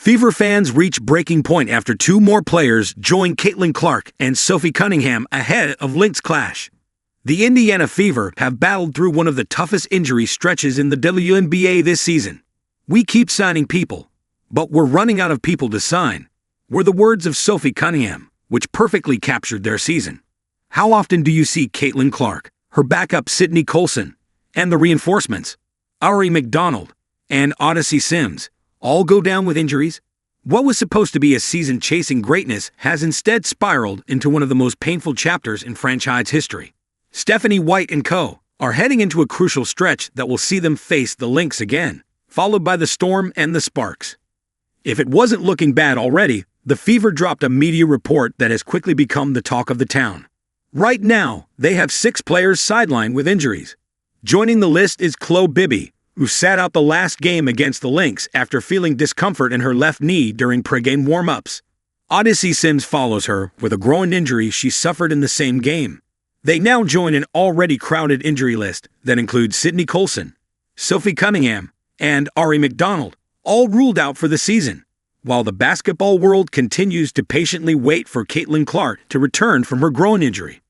Fever fans reach breaking point after two more players join Caitlin Clark and Sophie Cunningham ahead of Lynx clash. The Indiana Fever have battled through one of the toughest injury stretches in the WNBA this season. "We keep signing people, but we're running out of people to sign," were the words of Sophie Cunningham, which perfectly captured their season. How often do you see Caitlin Clark, her backup Sydney Colson, and the reinforcements, Aari McDonald and Odyssey Sims, all go down with injuries? What was supposed to be a season chasing greatness has instead spiraled into one of the most painful chapters in franchise history. Stephanie White and co. are heading into a crucial stretch that will see them face the Lynx again, followed by the Storm and the Sparks. If it wasn't looking bad already, the Fever dropped a media report that has quickly become the talk of the town. Right now, they have 6 players sidelined with injuries. Joining the list is Chloe Bibby, who sat out the last game against the Lynx after feeling discomfort in her left knee during pregame warm-ups. Odyssey Sims follows her with a groin injury she suffered in the same game. They now join an already crowded injury list that includes Sydney Colson, Sophie Cunningham, and Aari McDonald, all ruled out for the season, while the basketball world continues to patiently wait for Caitlin Clark to return from her groin injury.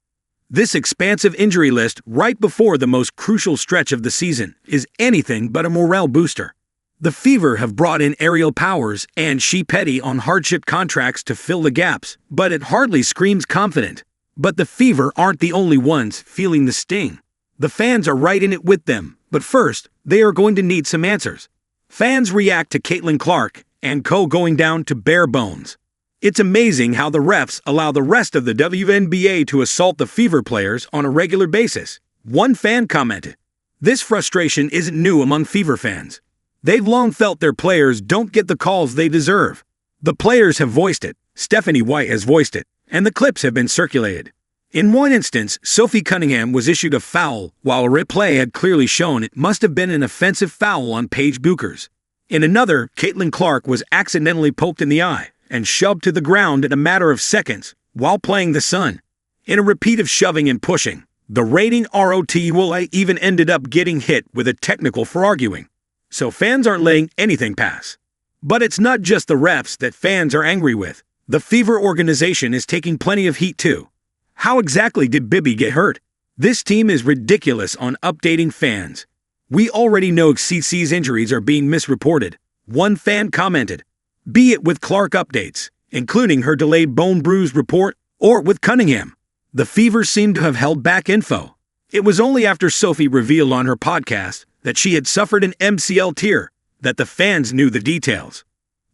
This expansive injury list right before the most crucial stretch of the season is anything but a morale booster. The Fever have brought in Aerial Powers and Shea Petty on hardship contracts to fill the gaps, but it hardly screams confident. But the Fever aren't the only ones feeling the sting. The fans are right in it with them, but first, they are going to need some answers. Fans react to Caitlin Clark and co. going down to bare bones. It's amazing how the refs allow the rest of the WNBA to assault the Fever players on a regular basis. One fan commented, "This frustration isn't new among Fever fans. They've long felt their players don't get the calls they deserve. The players have voiced it, Stephanie White has voiced it, and the clips have been circulated." In one instance, Sophie Cunningham was issued a foul while a replay had clearly shown it must have been an offensive foul on Paige Buchers. In another, Caitlin Clark was accidentally poked in the eye and shoved to the ground in a matter of seconds while playing the Sun. In a repeat of shoving and pushing, the rating ROTULA even ended up getting hit with a technical for arguing. So fans aren't letting anything pass. But it's not just the refs that fans are angry with. The Fever organization is taking plenty of heat too. How exactly did Bibby get hurt? This team is ridiculous on updating fans. "We already know CC's injuries are being misreported," one fan commented. Be it with Clark updates, including her delayed bone bruise report, or with Cunningham, the Fever seemed to have held back info. It was only after Sophie revealed on her podcast that she had suffered an MCL tear that the fans knew the details.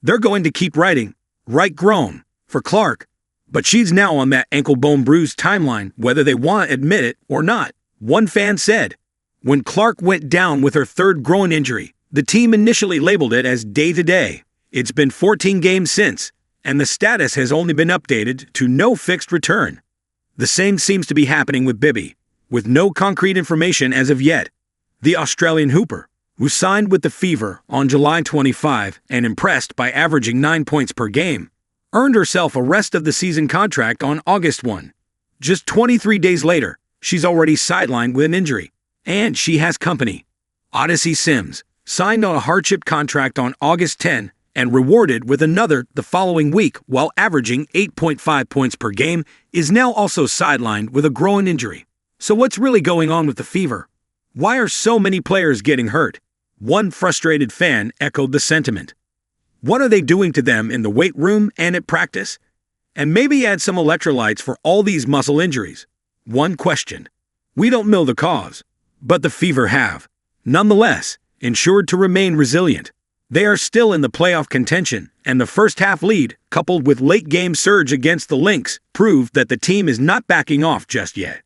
They're going to keep writing, right groan, for Clark, but she's now on that ankle bone bruise timeline whether they want to admit it or not. One fan said, "When Clark went down with her 3rd groin injury, the team initially labeled it as day-to-day. It's been 14 games since, and the status has only been updated to no fixed return." The same seems to be happening with Bibby, with no concrete information as of yet. The Australian hooper, who signed with the Fever on July 25 and impressed by averaging 9 points per game, earned herself a rest-of-the-season contract on August 1. Just 23 days later, she's already sidelined with an injury, and she has company. Odyssey Sims signed on a hardship contract on August 10 and rewarded with another the following week while averaging 8.5 points per game, is now also sidelined with a groin injury. So what's really going on with the Fever? Why are so many players getting hurt? One frustrated fan echoed the sentiment. What are they doing to them in the weight room and at practice? And maybe add some electrolytes for all these muscle injuries. One questioned. We don't know the cause, but the Fever have, nonetheless, ensured to remain resilient. They are still in the playoff contention, and the first-half lead, coupled with late-game surge against the Lynx, proved that the team is not backing off just yet.